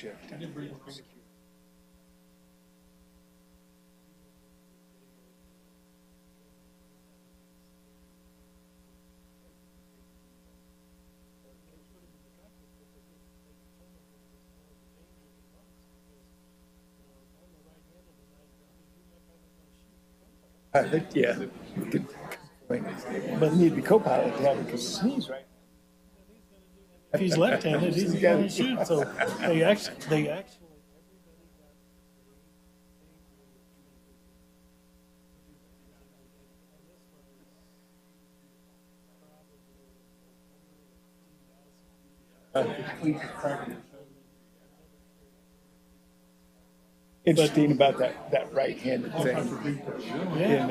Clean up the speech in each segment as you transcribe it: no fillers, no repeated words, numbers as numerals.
shift. Yeah. But need the co-pilot to have it because sneeze, right? If he's left-handed, he's going to shoot. So they actually. Interesting about that right-handed thing. And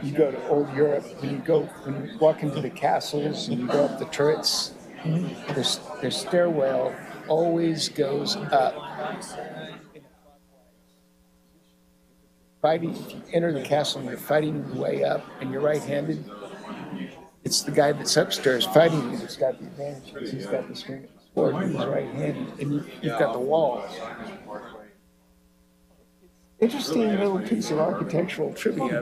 you go to old Europe, when you walk into the castles and you go up the turrets, their stairwell always goes up. Fighting, if you enter the castle and you're fighting your way up and you're right-handed, it's the guy that's upstairs fighting you that's got the advantage because he's got the swing of the sword and he's right-handed, and you've got the walls. Interesting little piece of architectural trivia.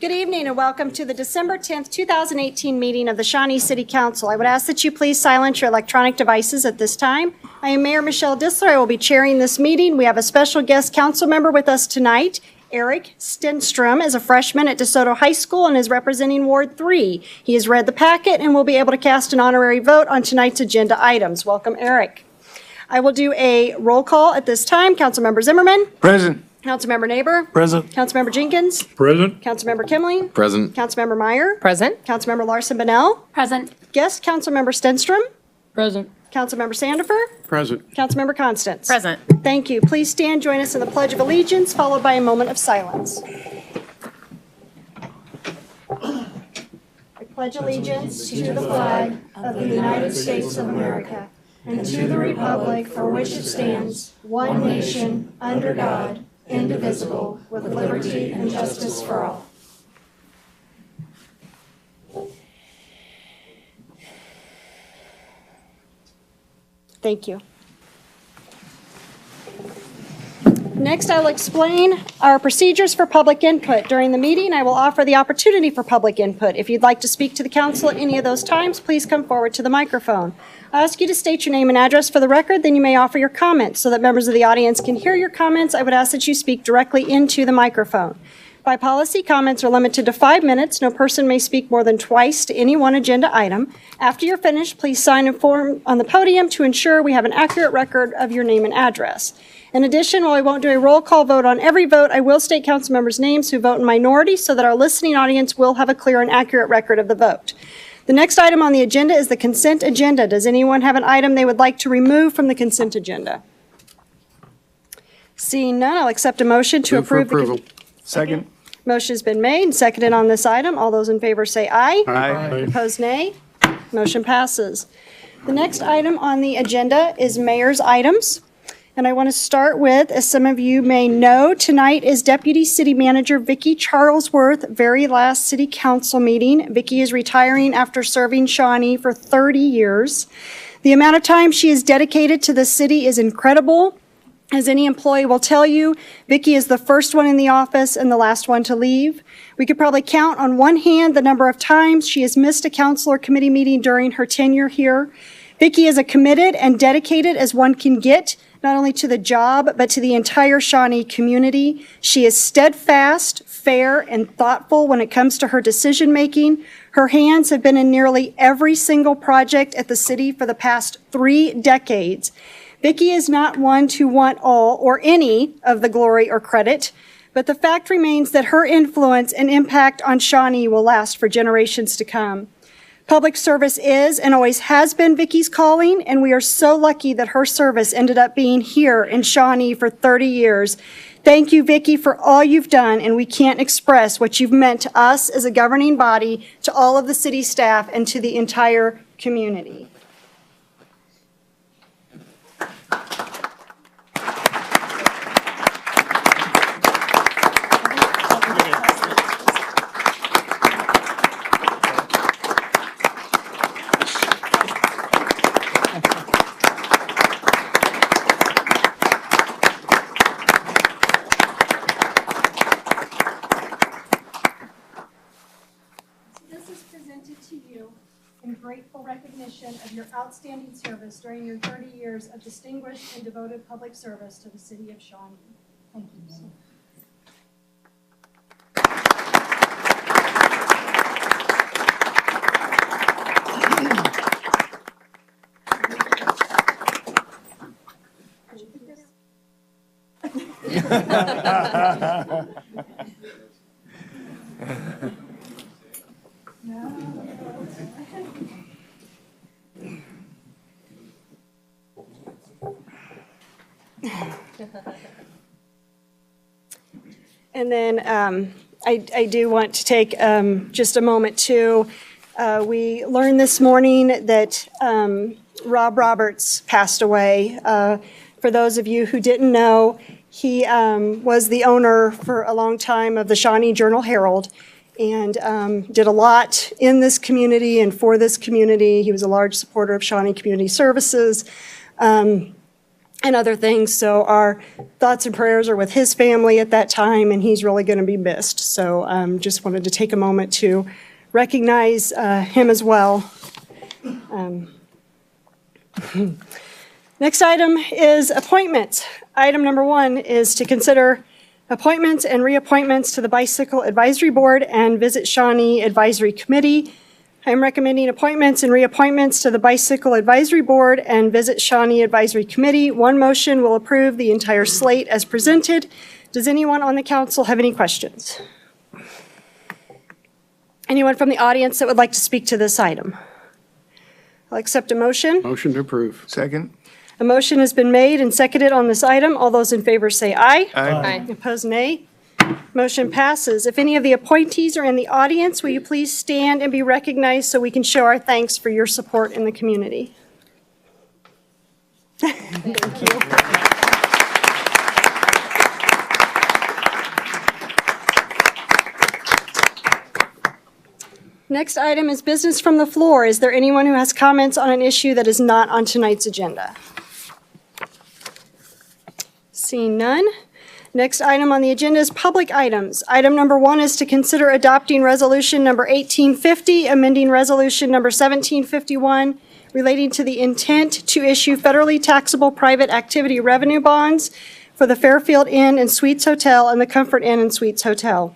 Good evening and welcome to the December 10th, 2018 meeting of the Shawnee City Council. I would ask that you please silence your electronic devices at this time. I am Mayor Michelle Dissler. I will be chairing this meeting. We have a special guest council member with us tonight. Eric Stenstrom is a freshman at DeSoto High School and is representing Ward 3. He has read the packet and will be able to cast an honorary vote on tonight's agenda items. Welcome, Eric. I will do a roll call at this time. Councilmember Zimmerman. Present. Councilmember Neighbor. Present. Councilmember Jenkins. Present. Councilmember Kimling. Present. Councilmember Meyer. Present. Councilmember Larson Bonnell. Present. Guest Councilmember Stenstrom. Present. Councilmember Sandifer. Present. Councilmember Constance. Present. Thank you. Please stand, join us in the Pledge of Allegiance, followed by a moment of silence. I pledge allegiance to the flag of the United States of America and to the republic for which it stands, one nation, under God, indivisible, with liberty and justice for all. Thank you. Next, I will explain our procedures for public input. During the meeting, I will offer the opportunity for public input. If you'd like to speak to the council at any of those times, please come forward to the microphone. I ask you to state your name and address for the record, then you may offer your comments. So that members of the audience can hear your comments, I would ask that you speak directly into the microphone. By policy, comments are limited to 5 minutes. No person may speak more than twice to any one agenda item. After you're finished, please sign a form on the podium to ensure we have an accurate record of your name and address. In addition, while I won't do a roll call vote on every vote, I will state council members' names who vote in minority so that our listening audience will have a clear and accurate record of the vote. The next item on the agenda is the consent agenda. Does anyone have an item they would like to remove from the consent agenda? Seeing none, I'll accept a motion to Move for approve. approval. Second. Motion's been made and seconded on this item. All those in favor say aye. Aye. Opposed, nay. Motion passes. The next item on the agenda is mayor's items. And I want to start with, as some of you may know, tonight is Deputy City Manager Vicki Charlesworth's very last city council meeting. Vicki is retiring after serving Shawnee for 30 years. The amount of time she has dedicated to the city is incredible. As any employee will tell you, Vicki is the first one in the office and the last one to leave. We could probably count on one hand the number of times she has missed a council or committee meeting during her tenure here. Vicki is as committed and dedicated as one can get, not only to the job, but to the entire Shawnee community. She is steadfast, fair, and thoughtful when it comes to her decision-making. Her hands have been in nearly every single project at the city for the past 3 decades. Vicki is not one to want all or any of the glory or credit, but the fact remains that her influence and impact on Shawnee will last for generations to come. Public service is and always has been Vicki's calling, and we are so lucky that her service ended up being here in Shawnee for 30 years. Thank you, Vicki, for all you've done, and we can't express what you've meant to us as a governing body, to all of the city staff, and to the entire community. presented to you in grateful recognition of your outstanding service during your 30 years of distinguished and devoted public service to the city of Shawnee. Thank you so much. And then I do want to take just a moment to, we learned this morning that Rob Roberts passed away. For those of you who didn't know, he was the owner for a long time of the Shawnee Journal-Herald and did a lot in this community and for this community. He was a large supporter of Shawnee Community Services and other things. So our thoughts and prayers are with his family at that time, and he's really going to be missed. So just wanted to take a moment to recognize him as well. Next item is appointments. Item number 1 is to consider appointments and reappointments to the Bicycle Advisory Board and Visit Shawnee Advisory Committee. I am recommending appointments and reappointments to the Bicycle Advisory Board and Visit Shawnee Advisory Committee. One motion will approve the entire slate as presented. Does anyone on the council have any questions? Anyone from the audience that would like to speak to this item? I'll accept a motion. Motion to approve. Second? A motion has been made and seconded on this item. All those in favor say aye. Aye. Opposed, nay. Motion passes. If any of the appointees are in the audience, will you please stand and be recognized so we can show our thanks for your support in the community? Thank you. Next item is business from the floor. Is there anyone who has comments on an issue that is not on tonight's agenda? Seeing none. Next item on the agenda is public items. Item number 1 is to consider adopting resolution number 1850, amending resolution number 1751, relating to the intent to issue federally taxable private activity revenue bonds for the Fairfield Inn and Suites Hotel and the Comfort Inn and Suites Hotel.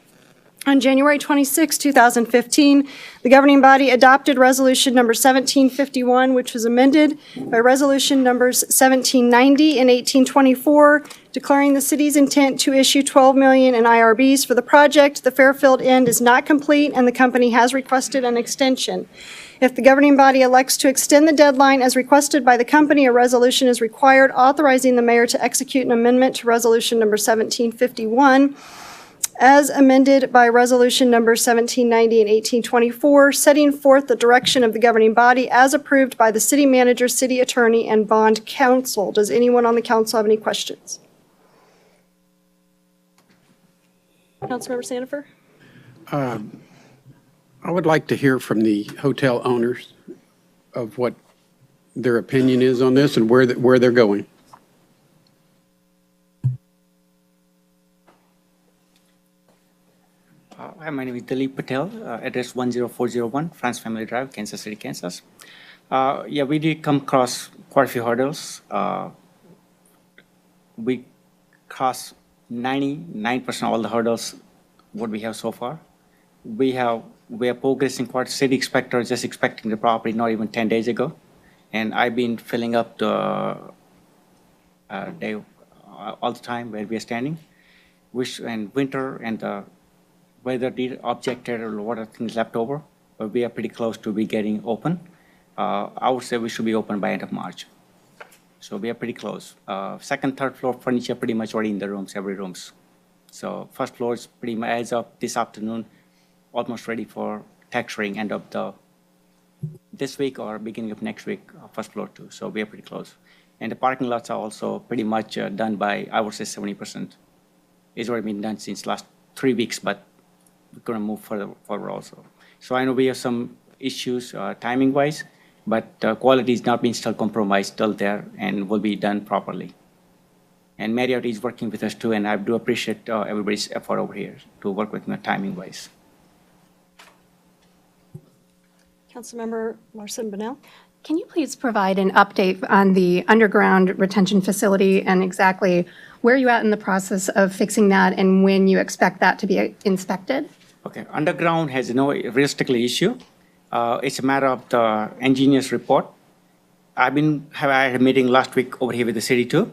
On January 26, 2015, the governing body adopted resolution number 1751, which was amended by resolution numbers 1790 and 1824, declaring the city's intent to issue $12 million in IRBs for the project. The Fairfield Inn is not complete, and the company has requested an extension. If the governing body elects to extend the deadline as requested by the company, a resolution is required authorizing the mayor to execute an amendment to resolution number 1751 as amended by resolution number 1790 and 1824, setting forth the direction of the governing body as approved by the city manager, city attorney, and bond counsel. Does anyone on the council have any questions? Councilmember Sandifer? I would like to hear from the hotel owners of what their opinion is on this and where they're going. Hi, my name is Dilip Patel, address 10401 France Family Drive, Kansas City, Kansas. Yeah, we did come across quite a few hurdles. We crossed 99% of all the hurdles what we have so far. We are progressing quite. City inspector just expecting the property not even 10 days ago, and I've been filling up the day all the time where we are standing. And winter and the weather did objected or what are things left over, but we are pretty close to be getting open. I would say we should be open by end of March. So we are pretty close. Second, third floor furniture pretty much already in the rooms, every rooms. So first floor is pretty much as of this afternoon, almost ready for texturing end of this week or beginning of next week, first floor too. So we are pretty close. And the parking lots are also pretty much done by, I would say 70%. It's already been done since last 3 weeks, but we're going to move further forward also. So I know we have some issues timing wise, but quality is not being still compromised still there and will be done properly. And Marriott is working with us too, and I do appreciate everybody's effort over here to work with me timing wise. Councilmember Larson Bonnell? Can you please provide an update on the underground retention facility and exactly where you at in the process of fixing that and when you expect that to be inspected? Okay, underground has no realistically issue. It's a matter of the engineer's report. I had a meeting last week over here with the city too,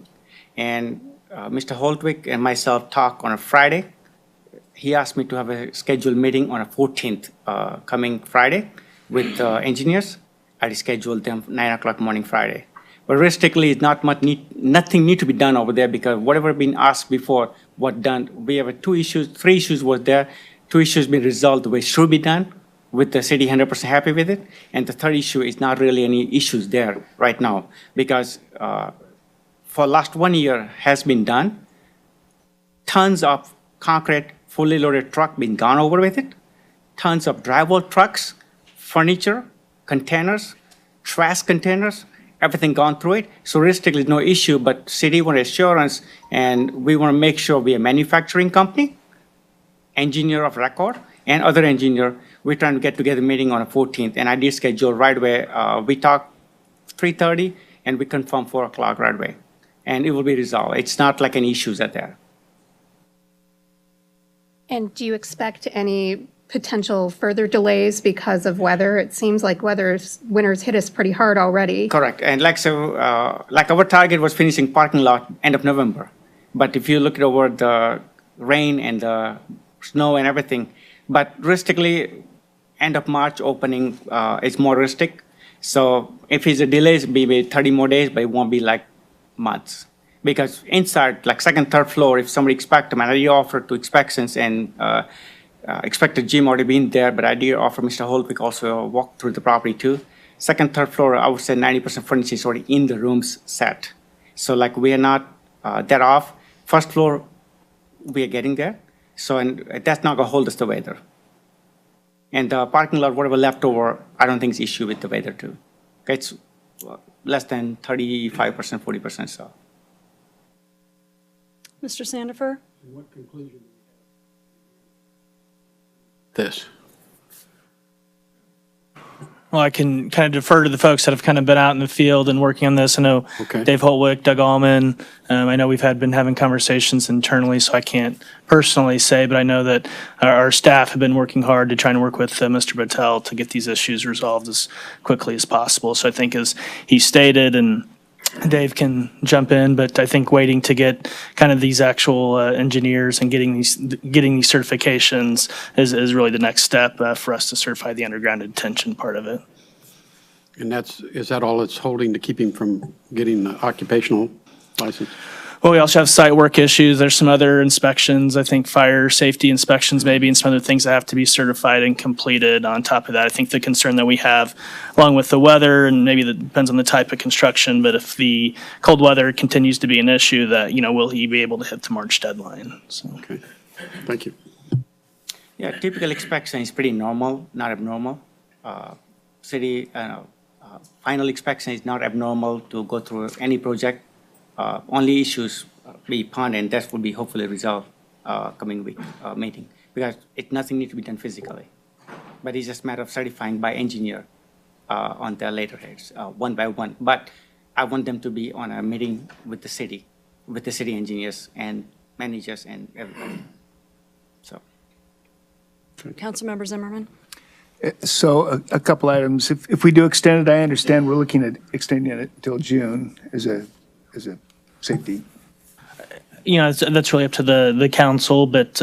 and Mr. Holtwick and myself talked on a Friday. He asked me to have a scheduled meeting on a 14th, coming Friday, with engineers. I scheduled them 9 o'clock morning Friday. But realistically, it's nothing need to be done over there because whatever been asked before was done. We have three issues was there. 2 issues been resolved the way it should be done, with the city 100% happy with it. And the third issue is not really any issues there right now because for last 1 year has been done. Tons of concrete, fully loaded truck been gone over with it. Tons of drywall trucks, furniture, containers, trash containers, everything gone through it. So realistically, no issue, but city want assurance, and we want to make sure we are a manufacturing company, engineer of record, and other engineer. We're trying to get together meeting on the 14th, and I did schedule right away. We talked 3:30, and we confirmed 4 o'clock right away, and it will be resolved. It's not like any issues are there. And do you expect any potential further delays because of weather? It seems like winter's hit us pretty hard already. Correct. And like our target was finishing parking lot end of November. But if you look at over the rain and the snow and everything, but realistically, end of March opening is more realistic. So if it's a delay, it's maybe 30 more days, but it won't be like months. Because inside, like second, third floor, if somebody expect them, and I offer to inspections and expected gym already been there, but I did offer Mr. Holtwick also a walk through the property too. Second, third floor, I would say 90% furniture is already in the rooms set. So like we are not that off. First floor, we are getting there. So and that's not gonna hold us the weather. And the parking lot, whatever left over, I don't think it's issue with the weather too. Okay, it's less than 35%, 40% so. Mr. Sandifer? What conclusion? This. Well, I can kind of defer to the folks that have kind of been out in the field and working on this. I know Okay. Dave Holtwick, Doug Allman. I know we've been having conversations internally, so I can't personally say, but I know that our staff have been working hard to try and work with Mr. Patel to get these issues resolved as quickly as possible. So I think as he stated, and Dave can jump in, but I think waiting to get kind of these actual engineers and getting these certifications is really the next step for us to certify the underground detention part of it. And is that all it's holding to keep him from getting the occupational license? Well, we also have site work issues. There's some other inspections, I think fire safety inspections maybe, and some other things that have to be certified and completed. On top of that, I think the concern that we have, along with the weather, and maybe that depends on the type of construction, but if the cold weather continues to be an issue, that, will he be able to hit the March deadline? So. Okay, thank you. Yeah, typical inspection is pretty normal, not abnormal. City final inspection is not abnormal to go through any project. Only issues be pond, and that will be hopefully resolved coming week meeting, because nothing needs to be done physically, but it's just a matter of certifying by engineer on their letterheads, one by one. But I want them to be on a meeting with the city engineers and managers and everybody. So. Councilmember Zimmerman? So a couple items. If we do extend it, I understand we're looking at extending it until June as a safety. That's really up to the council, but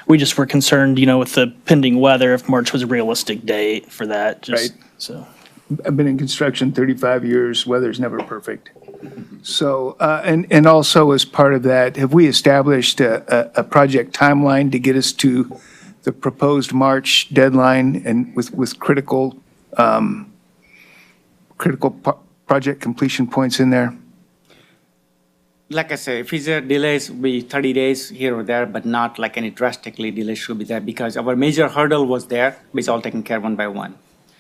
we just were concerned, with the pending weather, if March was a realistic date for that. Right. So. I've been in construction 35 years. Weather's never perfect. So, and also as part of that, have we established a project timeline to get us to the proposed March deadline and with critical project completion points in there? Like I said, if it's a delays, be 30 days here or there, but not like any drastically delay should be there, because our major hurdle was there, but it's all taken care one by one.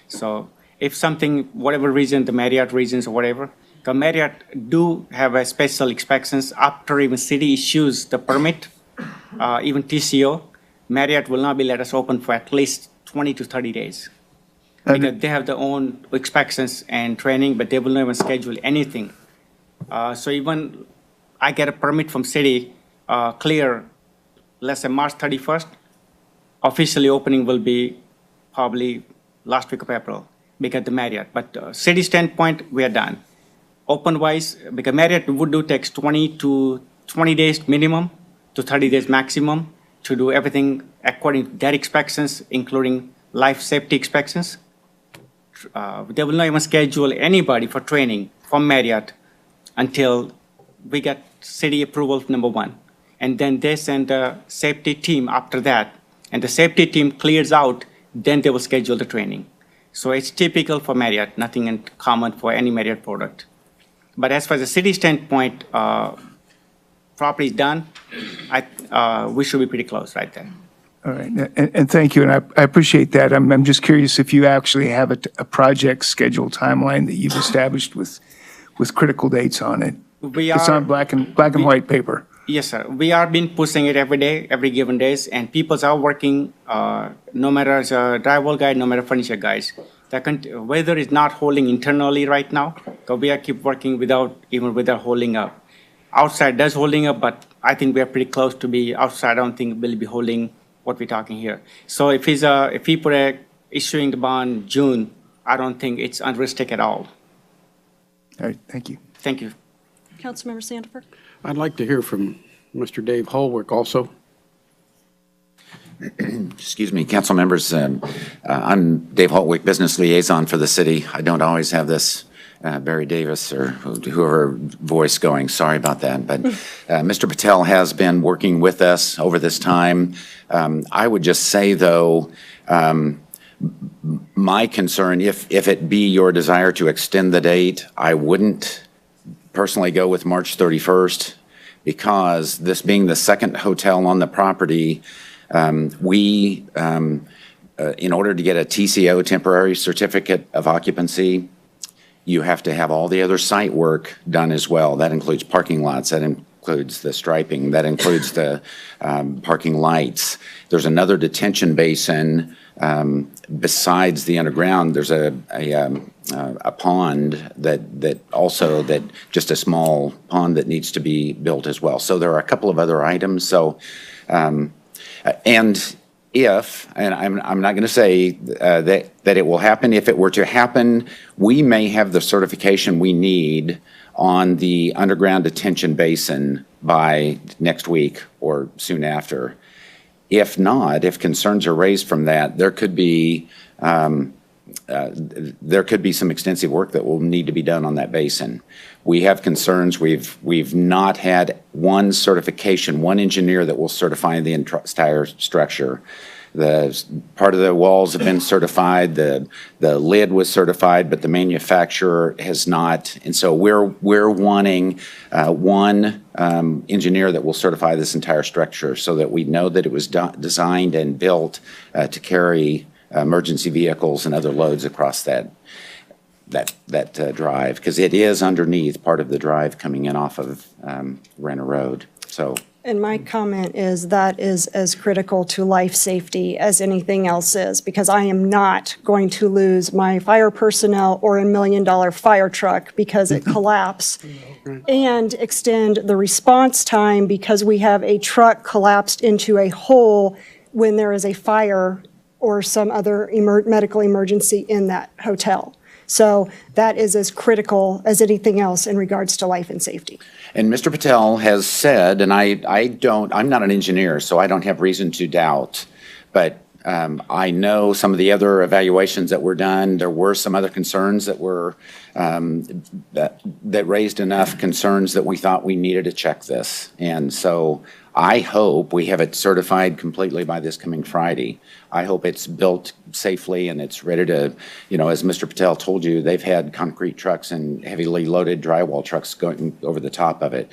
So if something, whatever reason, the Marriott reasons or whatever, the Marriott do have a special inspections after even city issues the permit, even TCO, Marriott will not be let us open for at least 20 to 30 days. Because they have their own inspections and training, but they will not even schedule anything. So even I get a permit from city, clear, let's say March 31st, officially opening will be probably last week of April because the Marriott. But city standpoint, we are done. Open-wise, because Marriott would do takes 20 days minimum to 30 days maximum to do everything according to their inspections, including life safety inspections. They will not even schedule anybody for training from Marriott until we get city approval, number one. And then they send a safety team after that. And the safety team clears out, then they will schedule the training. So it's typical for Marriott, nothing in common for any Marriott product. But as far as the city standpoint, property is done, we should be pretty close right there. All right, and thank you, and I appreciate that. I'm just curious if you actually have a project schedule timeline that you've established with critical dates on it. It's on black and white paper. Yes, sir. We are been pushing it every day, every given days, and people are working, no matter as a drywall guy, no matter furniture guys. The weather is not holding internally right now, so we are keep working without holding up. Outside does holding up, but I think we are pretty close to be outside. I don't think we'll be holding what we're talking here. So if he put issuing the bond June, I don't think it's unrealistic at all. All right, thank you. Thank you. Councilmember Sandifer. I'd like to hear from Mr. Dave Holwick also. Excuse me, council members. I'm Dave Holtwick, business liaison for the city. I don't always have this Barry Davis or whoever voice going. Sorry about that. But Mr. Patel has been working with us over this time. I would just say, though, my concern, if it be your desire to extend the date, I wouldn't personally go with March 31st because this being the second hotel on the property, in order to get a TCO, temporary certificate of occupancy, you have to have all the other site work done as well. That includes parking lots, that includes the striping, that includes the parking lights. There's another detention basin besides the underground. There's a pond that just a small pond that needs to be built as well. So there are a couple of other items. So. And I'm not going to say that it will happen. If it were to happen, we may have the certification we need on the underground detention basin by next week or soon after. If not, if concerns are raised from that, there could be some extensive work that will need to be done on that basin. We have concerns. We've not had one certification, one engineer that will certify the entire structure. The part of the walls have been certified. The lid was certified, but the manufacturer has not. And so we're wanting one engineer that will certify this entire structure so that we know that it was designed and built to carry emergency vehicles and other loads across that drive, because it is underneath part of the drive coming in off of Renner Road. So. And my comment is that is as critical to life safety as anything else is, because I am not going to lose my fire personnel or $1 million fire truck because it collapsed and extend the response time because we have a truck collapsed into a hole when there is a fire or some other medical emergency in that hotel. So that is as critical as anything else in regards to life and safety. And Mr. Patel has said, and I'm not an engineer, so I don't have reason to doubt, but I know some of the other evaluations that were done, there were some other concerns that were, that raised enough concerns that we thought we needed to check this. And so I hope we have it certified completely by this coming Friday. I hope it's built safely and it's ready to, as Mr. Patel told you, they've had concrete trucks and heavily loaded drywall trucks going over the top of it.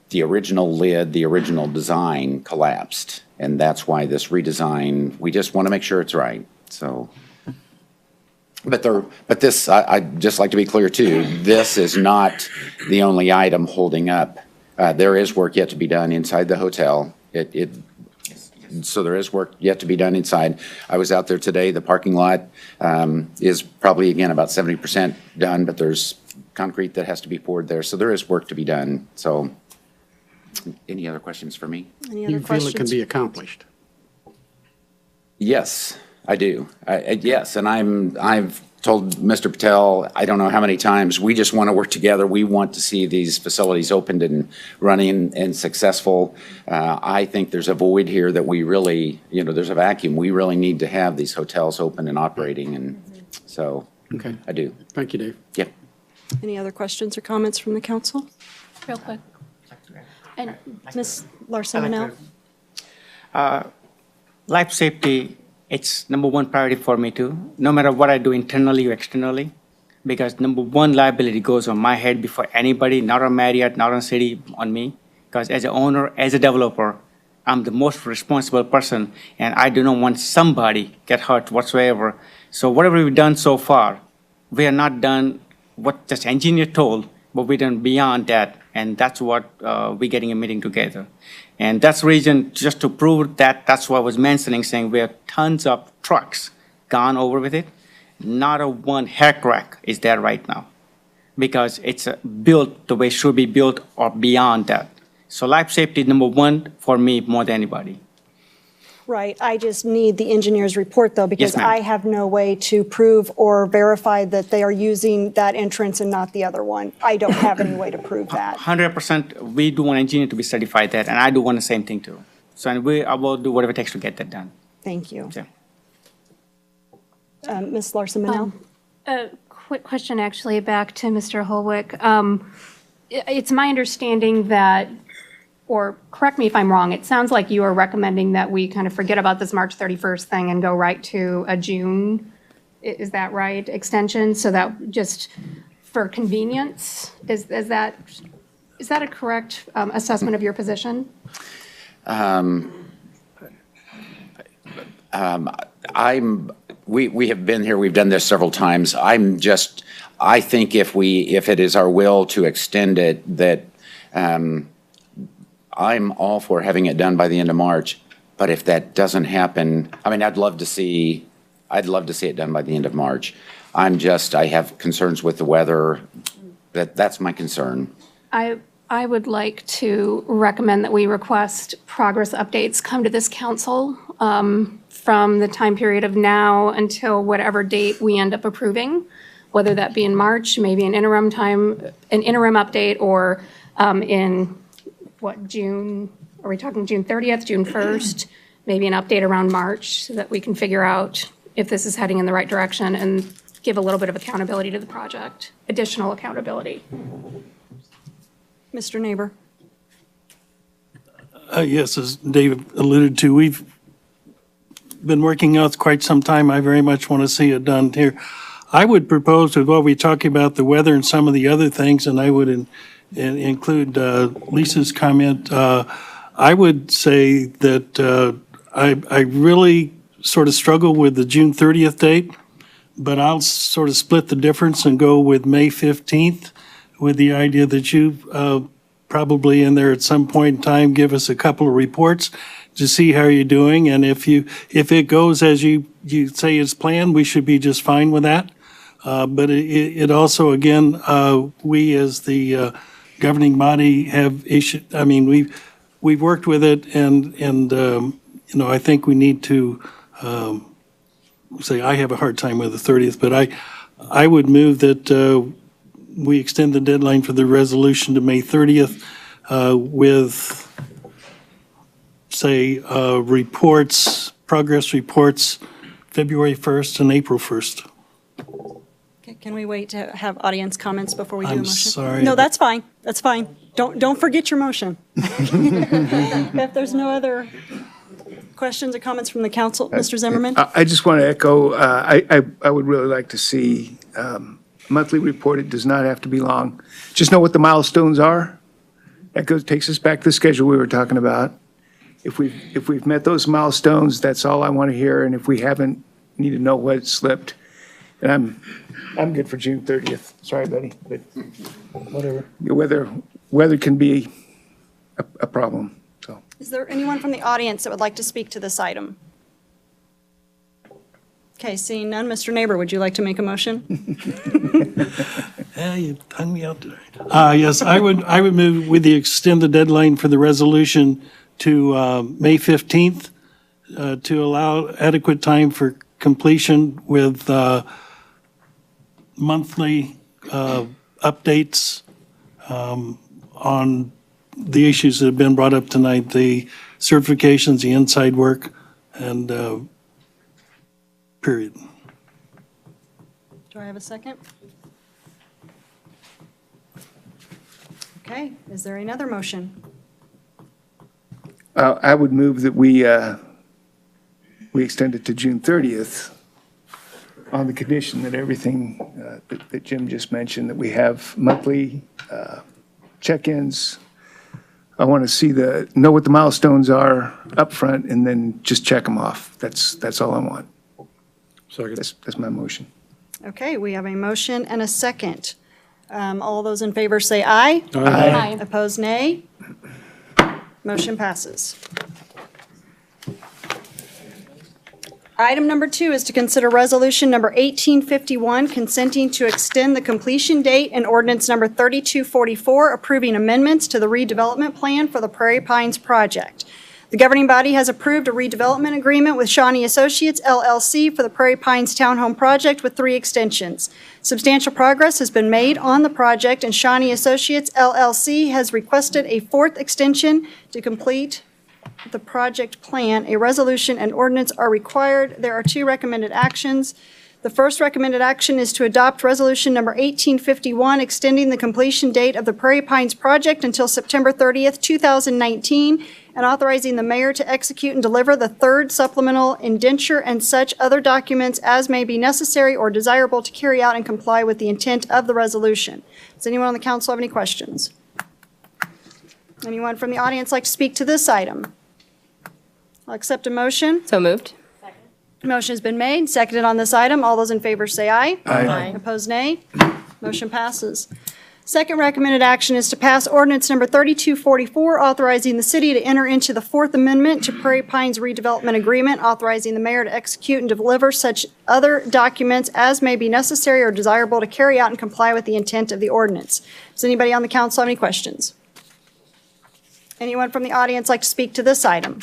The original lid, the original design collapsed, and that's why this redesign, we just want to make sure it's right. So, but this, I'd just like to be clear too, this is not the only item holding up. There is work yet to be done inside the hotel. so there is work yet to be done inside. I was out there today. The parking lot is probably, again, about 70% done, but there's concrete that has to be poured there. So there is work to be done. So any other questions for me? Any You other feel it can questions? be accomplished? Yes, I do. Yes, and I've told Mr. Patel, I don't know how many times, we just want to work together. We want to see these facilities opened and running and successful. I think there's a void here that we really, there's a vacuum. We really need to have these hotels open and operating, and so Okay. I do. Thank you, Dave. Yep. Any other questions or comments from the council? Real quick. And Ms. Larson Manel? Life safety, it's number one priority for me too, no matter what I do internally or externally, because number one liability goes on my head before anybody, not on Marriott, not on city, on me. Because as an owner, as a developer, I'm the most responsible person, and I do not want somebody get hurt whatsoever. So whatever we've done so far, we are not done what just engineer told, but we done beyond that, and that's what we're getting a meeting together. And that's the reason, just to prove that, that's what I was mentioning, saying we have tons of trucks gone over with it. Not a one hair crack is there right now, because it's built the way it should be built or beyond that. So life safety is number one for me more than anybody. Right, I just need the engineer's report, though, because Yes, ma'am. I have no way to prove or verify that they are using that entrance and not the other one. I don't have any way to prove that. 100%, we do want engineer to be certified that, and I do want the same thing too. So and I will do whatever it takes to get that done. Thank you. Yeah. Ms. Larson Manel? a quick question, actually, back to Mr. Holwick. It's my understanding that, or correct me if I'm wrong, it sounds like you are recommending that we kind of forget about this March 31st thing and go right to a June, is that right, extension? So that just for convenience, is that a correct assessment of your position? We have been here, we've done this several times. I think if it is our will to extend it, that I'm all for having it done by the end of March. But if that doesn't happen, I mean, I'd love to see it done by the end of March. I have concerns with the weather. That's my concern. I would like to recommend that we request progress updates come to this council from the time period of now until whatever date we end up approving, whether that be in March, maybe an interim update, or in, June? Are we talking June 30th, June 1st? Maybe an update around March so that we can figure out if this is heading in the right direction and give a little bit of accountability to the project, additional accountability. Mr. Neighbor? Yes, as David alluded to, we've been working out quite some time. I very much want to see it done here. I would propose, with what we're talking about, the weather and some of the other things, and I would include Lisa's comment. I would say that I really sort of struggle with the June 30th date, but I'll sort of split the difference and go with May 15th with the idea that you probably in there at some point in time give us a couple of reports to see how you're doing. And if it goes as you say is planned, we should be just fine with that. But it also, again, we as the governing body have issued, I mean, we've worked with it and I think we need to say, I have a hard time with the 30th, but I would move that we extend the deadline for the resolution to May 30th with, say, progress reports, February 1st and April 1st. Okay, can we wait to have audience comments before we do a I'm motion? sorry. No, that's fine. That's fine. Don't forget your motion. If there's no other questions or comments from the council, Mr. Zimmerman? I just want to echo, I would really like to see a monthly report. It does not have to be long. Just know what the milestones are. That takes us back to the schedule we were talking about. If we've met those milestones, that's all I want to hear. And if we haven't, need to know what slipped. And I'm good for June 30th. Sorry, buddy, but whatever. The weather can be a problem, so. Is there anyone from the audience that would like to speak to this item? Okay, seeing none, Mr. Neighbor, would you like to make a motion? Yeah, you hung me out today. Yes, I would move with the extend the deadline for the resolution to May 15th to allow adequate time for completion with monthly updates on the issues that have been brought up tonight, the certifications, the inside work, and period. Do I have a second? Okay, is there another motion? I would move that we extend it to June 30th on the condition that everything that Jim just mentioned, that we have monthly check-ins. I want to see know what the milestones are up front and then just check them off. That's all I want. Second. That's my motion. Okay, we have a motion and a second. All those in favor say aye. Aye. Opposed, nay. Motion passes. Item number 2 is to consider resolution number 1851, consenting to extend the completion date, and ordinance number 3244, approving amendments to the redevelopment plan for the Prairie Pines project. The governing body has approved a redevelopment agreement with Shawnee Associates LLC for the Prairie Pines Townhome project with 3 extensions. Substantial progress has been made on the project, and Shawnee Associates LLC has requested a 4th extension to complete the project plan. A resolution and ordinance are required. There are 2 recommended actions. The first recommended action is to adopt resolution number 1851, extending the completion date of the Prairie Pines project until September 30th, 2019, and authorizing the mayor to execute and deliver the 3rd supplemental indenture and such other documents as may be necessary or desirable to carry out and comply with the intent of the resolution. Does anyone on the council have any questions? Anyone from the audience like to speak to this item? I'll accept a motion. So moved. Motion has been made, seconded on this item. All those in favor say aye. Aye. Opposed, nay. Motion passes. Second recommended action is to pass ordinance number 3244, authorizing the city to enter into the 4th Amendment to Prairie Pines redevelopment agreement, authorizing the mayor to execute and deliver such other documents as may be necessary or desirable to carry out and comply with the intent of the ordinance. Does anybody on the council have any questions? Anyone from the audience like to speak to this item?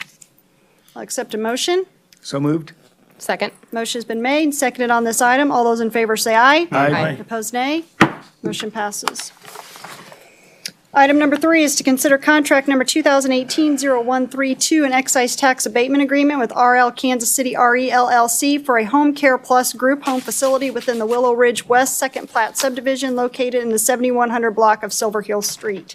I'll accept a motion. So moved? Second. Motion has been made, seconded on this item. All those in favor say aye. Aye. Opposed, nay. Motion passes. Item number 3 is to consider contract number 2018-0132, an excise tax abatement agreement with RL Kansas City RE LLC for a Home Care Plus group home facility within the Willow Ridge West Second Plat subdivision located in the 7100 block of Silver Hill Street.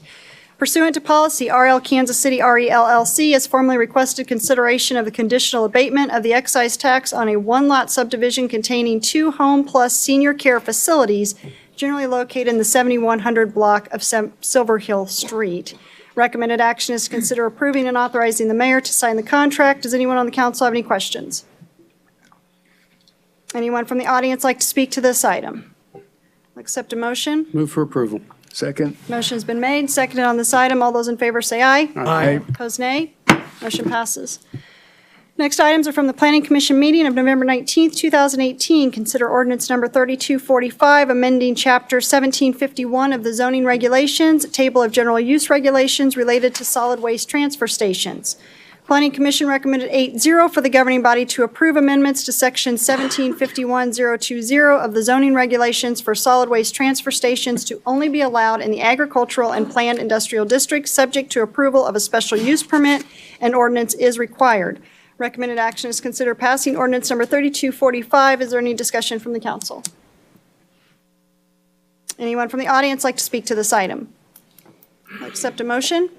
Pursuant to policy, RL Kansas City RE LLC has formally requested consideration of the conditional abatement of the excise tax on a 1-lot subdivision containing 2 Home Plus senior care facilities generally located in the 7100 block of Silver Hill Street. Recommended action is to consider approving and authorizing the mayor to sign the contract. Does anyone on the council have any questions? Anyone from the audience like to speak to this item? Accept a motion. Move for approval. Second? Motion has been made, seconded on this item. All those in favor say aye. Aye. Opposed, nay. Motion passes. Next items are from the Planning Commission meeting of November 19th, 2018. Consider ordinance number 3245, amending Chapter 1751 of the zoning regulations, table of general use regulations related to solid waste transfer stations. Planning Commission recommended 8-0 for the governing body to approve amendments to Section 1751.020 of the zoning regulations for solid waste transfer stations to only be allowed in the agricultural and planned industrial districts, subject to approval of a special use permit. An ordinance is required. Recommended action is consider passing ordinance number 3245. Is there any discussion from the council? Anyone from the audience like to speak to this item? I'll accept a motion.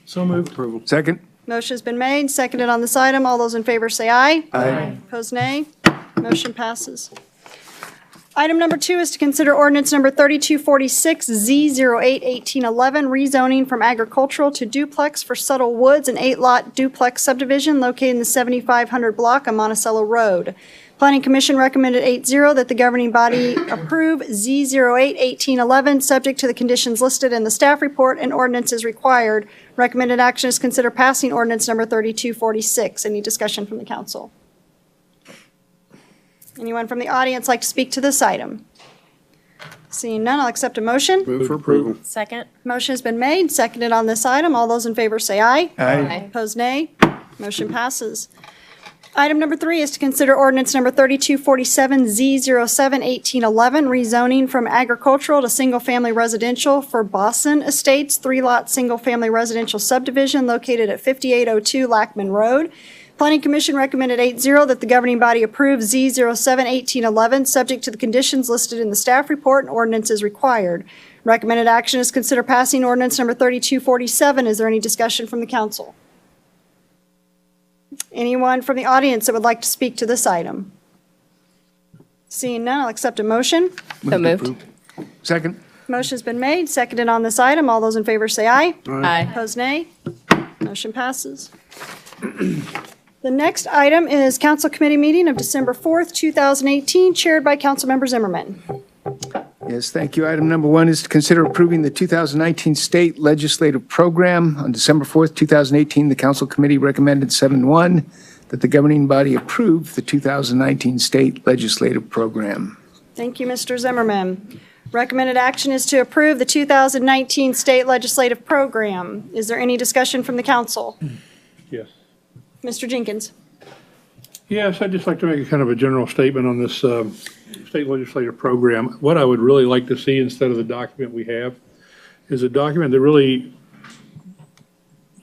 So moved. Approval. Second? Motion has been made, seconded on this item. All those in favor say aye. Aye. Opposed, nay. Motion passes. Item number 2 is to consider ordinance number 3246Z081811, rezoning from agricultural to duplex for Subtle Woods, an 8-lot duplex subdivision located in the 7500 block on Monticello Road. Planning Commission recommended 8-0 that the governing body approve Z081811, subject to the conditions listed in the staff report, and ordinance is required. Recommended action is consider passing ordinance number 3246. Any discussion from the council? Anyone from the audience like to speak to this item? Seeing none, I'll accept a motion. Move for approval. Second. Motion has been made, seconded on this item. All those in favor say aye. Aye. Opposed, nay. Motion passes. Item number 3 is to consider ordinance number 3247Z071811, rezoning from agricultural to single-family residential for Boston Estates, 3-lot single-family residential subdivision located at 5802 Lackman Road. Planning Commission recommended 8-0 that the governing body approve Z071811, subject to the conditions listed in the staff report, and ordinance is required. Recommended action is consider passing ordinance number 3247. Is there any discussion from the council? Anyone from the audience that would like to speak to this item? Seeing none, I'll accept a motion. So moved. Second. Motion's been made, seconded on this item. All those in favor say aye. Aye. Opposed, nay. Motion passes. The next item is council committee meeting of December 4th, 2018, chaired by Councilmember Zimmerman. Yes, thank you. Item number 1 is to consider approving the 2019 state legislative program. On December 4th, 2018, the council committee recommended 7-1 that the governing body approve the 2019 state legislative program. Thank you, Mr. Zimmerman. Recommended action is to approve the 2019 state legislative program. Is there any discussion from the council? Yes. Mr. Jenkins? Yes, I'd just like to make a kind of a general statement on this state legislative program. What I would really like to see instead of the document we have is a document that really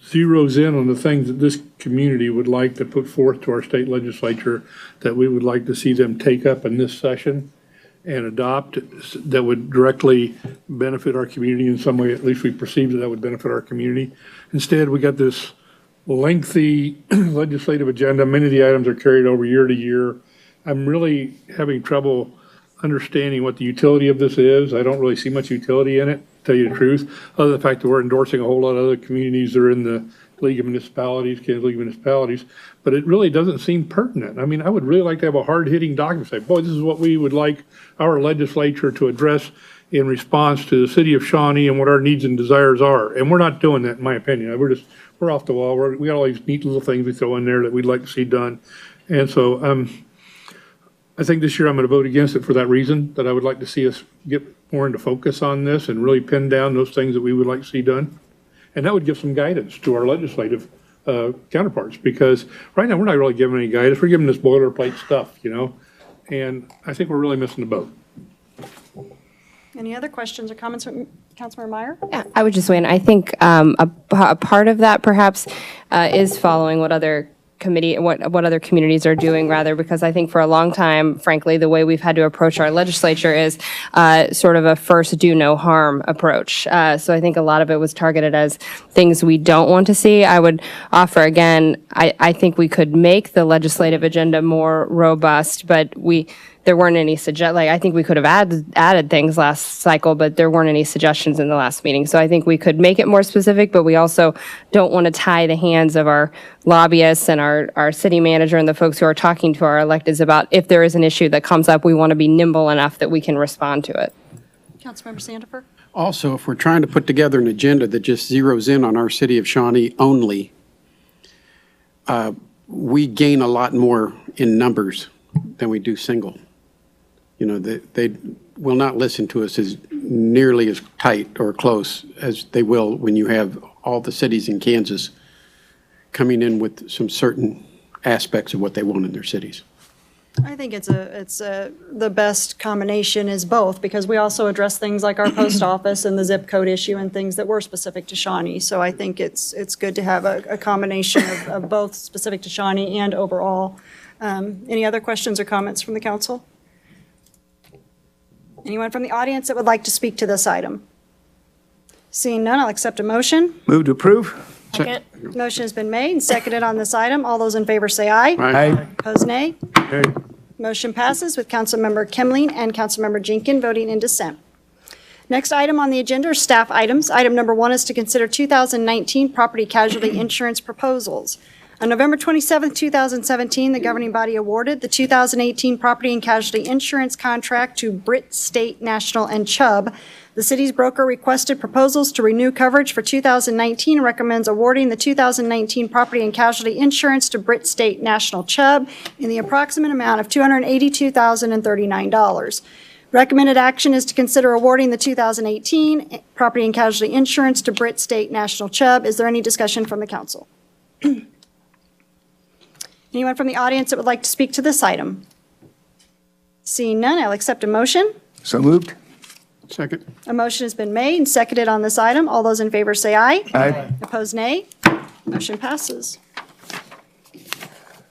zeroes in on the things that this community would like to put forth to our state legislature that we would like to see them take up in this session and adopt, that would directly benefit our community in some way. At least we perceive that would benefit our community. Instead, we got this lengthy legislative agenda. Many of the items are carried over year to year. I'm really having trouble understanding what the utility of this is. I don't really see much utility in it, to tell you the truth, other than the fact that we're endorsing a whole lot of other communities that are in the League of Municipalities, Kansas League of Municipalities, but it really doesn't seem pertinent. I mean, I would really like to have a hard-hitting document, say, boy, this is what we would like our legislature to address in response to the city of Shawnee and what our needs and desires are. And we're not doing that, in my opinion. We're off the wall. We got all these neat little things we throw in there that we'd like to see done. And so I think this year I'm going to vote against it for that reason, that I would like to see us get more into focus on this and really pin down those things that we would like to see done. And that would give some guidance to our legislative counterparts, because right now we're not really giving any guidance. We're giving this boilerplate stuff, you know, and I think we're really missing the boat. Any other questions or comments from Councilmember Meyer? Yeah, I would just weigh in. I think a part of that perhaps is following what other communities are doing, rather, because I think for a long time, frankly, the way we've had to approach our legislature is sort of a first do no harm approach. So I think a lot of it was targeted as things we don't want to see. I would offer again, I think we could make the legislative agenda more robust, but there weren't any I think we could have added things last cycle, but there weren't any suggestions in the last meeting. So I think we could make it more specific, but we also don't want to tie the hands of our lobbyists and our city manager and the folks who are talking to our electeds about if there is an issue that comes up, we want to be nimble enough that we can respond to it. Councilmember Sandifer? Also, if we're trying to put together an agenda that just zeroes in on our city of Shawnee only, we gain a lot more in numbers than we do single. You know, they will not listen to us as nearly as tight or close as they will when you have all the cities in Kansas coming in with some certain aspects of what they want in their cities. I think the best combination is both, because we also address things like our post office and the zip code issue and things that were specific to Shawnee. So I think it's good to have a combination of both specific to Shawnee and overall. Any other questions or comments from the council? Anyone from the audience that would like to speak to this item? Seeing none, I'll accept a motion. Move to approve. Second. Motion has been made and seconded on this item. All those in favor say aye. Aye. Opposed, nay. Aye. Motion passes with Councilmember Kemling and Councilmember Jenkins voting in dissent. Next item on the agenda are staff items. Item number 1 is to consider 2019 property casualty insurance proposals. On November 27, 2017, the governing body awarded the 2018 property and casualty insurance contract to Britt State National and Chubb. The city's broker requested proposals to renew coverage for 2019 and recommends awarding the 2019 property and casualty insurance to Britt State National Chubb in the approximate amount of $282,039. Recommended action is to consider awarding the 2018 property and casualty insurance to Britt State National Chubb. Is there any discussion from the council? Anyone from the audience that would like to speak to this item? Seeing none, I'll accept a motion. So moved. Second. A motion has been made and seconded on this item. All those in favor say aye. Aye. Opposed, nay. Motion passes.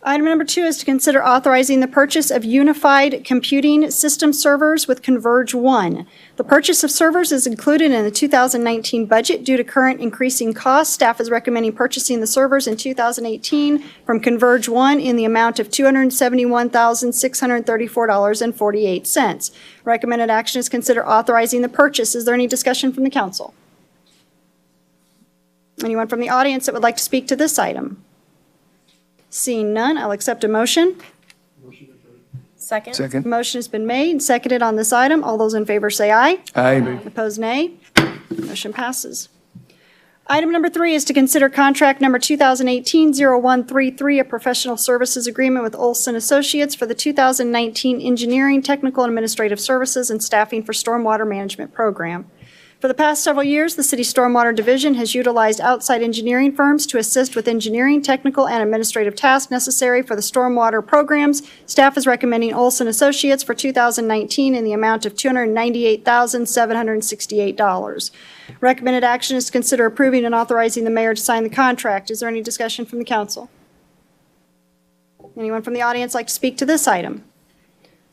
Item number 2 is to consider authorizing the purchase of unified computing system servers with Converge One. The purchase of servers is included in the 2019 budget due to current increasing costs. Staff is recommending purchasing the servers in 2018 from Converge One in the amount of $271,634.48. Recommended action is consider authorizing the purchase. Is there any discussion from the council? Anyone from the audience that would like to speak to this item? Seeing none, I'll accept a motion. Second. Second. Motion has been made and seconded on this item. All those in favor say aye. Aye. Opposed, nay. Motion passes. Item number 3 is to consider contract number 2018-0133, a professional services agreement with Olson Associates for the 2019 engineering, technical, and administrative services and staffing for stormwater management program. For the past several years, the City Stormwater Division has utilized outside engineering firms to assist with engineering, technical, and administrative tasks necessary for the stormwater programs. Staff is recommending Olson Associates for 2019 in the amount of $298,768. Recommended action is to consider approving and authorizing the mayor to sign the contract. Is there any discussion from the council? Anyone from the audience like to speak to this item?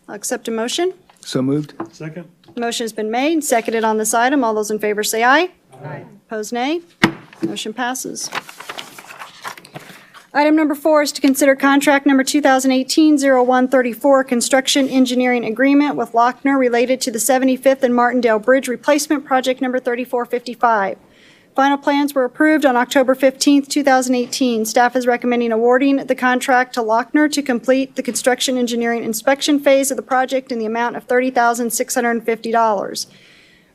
I'll accept a motion. So moved. Second. Motion has been made and seconded on this item. All those in favor say aye. Aye. Opposed, nay. Motion passes. Item number 4 is to consider contract number 2018-0134, construction engineering agreement with Lochner related to the 75th and Martindale Bridge Replacement Project number 3455. Final plans were approved on October 15, 2018. Staff is recommending awarding the contract to Lochner to complete the construction engineering inspection phase of the project in the amount of $30,650.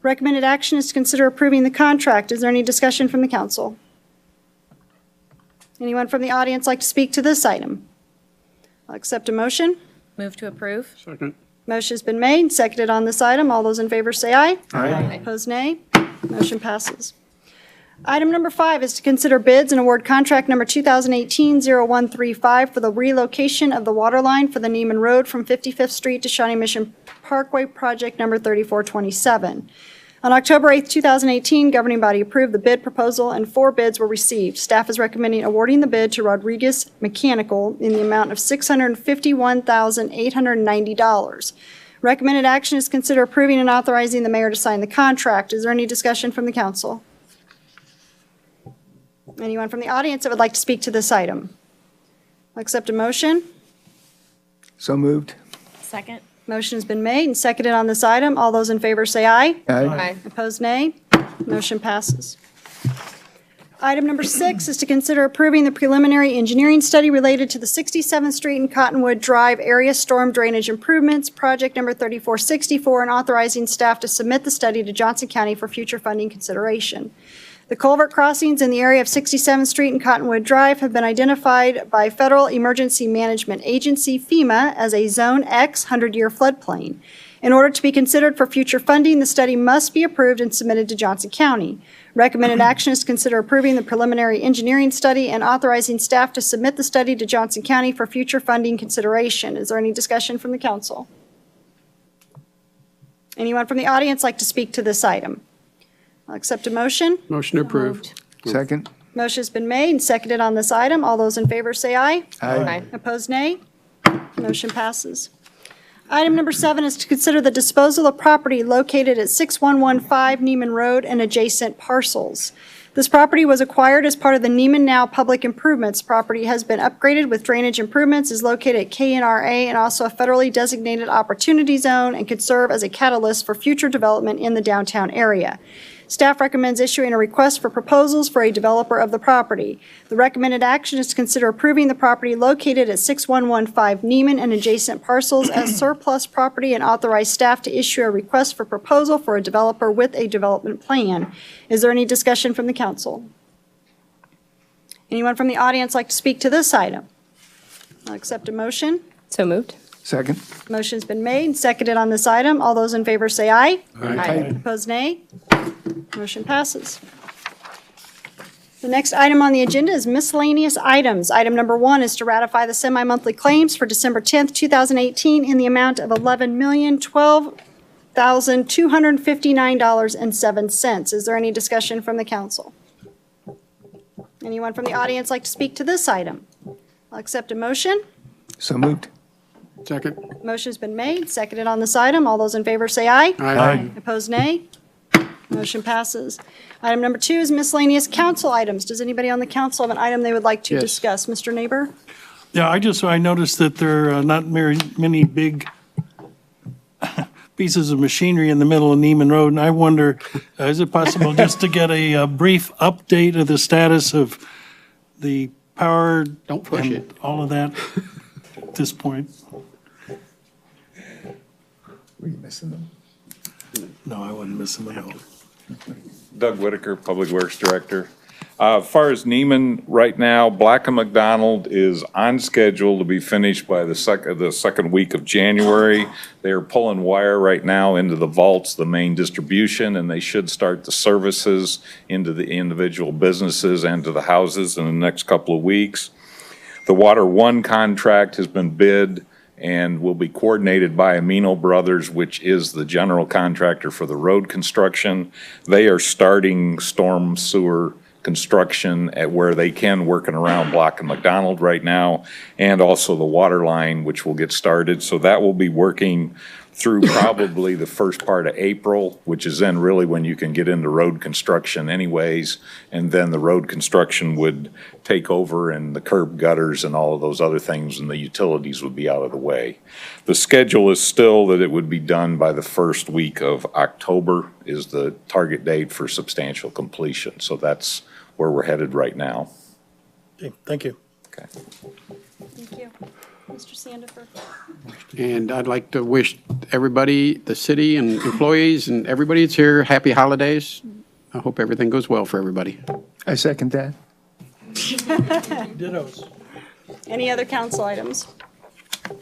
Recommended action is to consider approving the contract. Is there any discussion from the council? Anyone from the audience like to speak to this item? I'll accept a motion. Move to approve. Second. Motion has been made, seconded on this item. All those in favor say aye. Aye. Opposed, nay. Motion passes. Item number 5 is to consider bids and award contract number 2018-0135 for the relocation of the water line for the Neiman Road from 55th Street to Shawnee Mission Parkway, project number 3427. On October 8, 2018, governing body approved the bid proposal and 4 bids were received. Staff is recommending awarding the bid to Rodriguez Mechanical in the amount of $651,890. Recommended action is consider approving and authorizing the mayor to sign the contract. Is there any discussion from the council? Anyone from the audience that would like to speak to this item? I'll accept a motion. So moved. Second. Motion has been made and seconded on this item. All those in favor say aye. Aye. Opposed, nay. Motion passes. Item number 6 is to consider approving the preliminary engineering study related to the 67th Street and Cottonwood Drive area storm drainage improvements, project number 3464, and authorizing staff to submit the study to Johnson County for future funding consideration. The culvert crossings in the area of 67th Street and Cottonwood Drive have been identified by Federal Emergency Management Agency, FEMA, as a Zone X 100-year floodplain. In order to be considered for future funding, the study must be approved and submitted to Johnson County. Recommended action is to consider approving the preliminary engineering study and authorizing staff to submit the study to Johnson County for future funding consideration. Is there any discussion from the council? Anyone from the audience like to speak to this item? I'll accept a motion. Motion approved. Second. Motion has been made and seconded on this item. All those in favor say aye. Aye. Opposed, nay. Motion passes. Item number 7 is to consider the disposal of property located at 6115 Neiman Road and adjacent parcels. This property was acquired as part of the Neiman Now Public Improvements. Property has been upgraded with drainage improvements, is located at KNRA and also a federally designated opportunity zone, and could serve as a catalyst for future development in the downtown area. Staff recommends issuing a request for proposals for a developer of the property. The recommended action is to consider approving the property located at 6115 Neiman and adjacent parcels as surplus property and authorize staff to issue a request for proposal for a developer with a development plan. Is there any discussion from the council? Anyone from the audience like to speak to this item? I'll accept a motion. So moved. Second. Motion's been made and seconded on this item. All those in favor say aye. Aye. Opposed, nay. Motion passes. The next item on the agenda is miscellaneous items. Item number 1 is to ratify the semi-monthly claims for December 10th, 2018 in the amount of $11,012,259.07. Is there any discussion from the council? Anyone from the audience like to speak to this item? I'll accept a motion. So moved. Second. Motion's been made, seconded on this item. All those in favor say aye. Aye. Opposed, nay. Motion passes. Item number 2 is miscellaneous council items. Does anybody on the council have an item they would like to Yes. discuss? Mr. Neighbor? Yeah, I noticed that there are not very many big pieces of machinery in the middle of Neiman Road, and I wonder, is it possible just to get a brief update of the status of the power? Don't push and it. all of that at this point? Were you missing them? No, I wasn't missing them at all. Doug Whitaker, Public Works Director. As far as Neiman, right now, Black & McDonald is on schedule to be finished by the second week of January. They're pulling wire right now into the vaults, the main distribution, and they should start the services into the individual businesses and to the houses in the next couple of weeks. The Water One contract has been bid and will be coordinated by Amino Brothers, which is the general contractor for the road construction. They are starting storm sewer construction at where they can, working around Block and McDonald right now, and also the water line, which will get started. So that will be working through probably the first part of April, which is then really when you can get into road construction anyways. And then the road construction would take over and the curb gutters and all of those other things and the utilities would be out of the way. The schedule is still that it would be done by the first week of October is the target date for substantial completion. So that's where we're headed right now. Okay, thank you. Okay. Thank you. Mr. Sandifer? And I'd like to wish everybody, the city and employees and everybody that's here, happy holidays. I hope everything goes well for everybody. I second that. Dittos. Any other council items?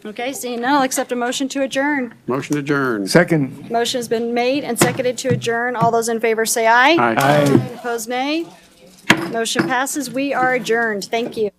Okay, seeing none, I'll accept a motion to adjourn. Motion adjourned. Second. Motion has been made and seconded to adjourn. All those in favor say aye. Aye. Aye. Opposed, nay. Motion passes. We are adjourned. Thank you.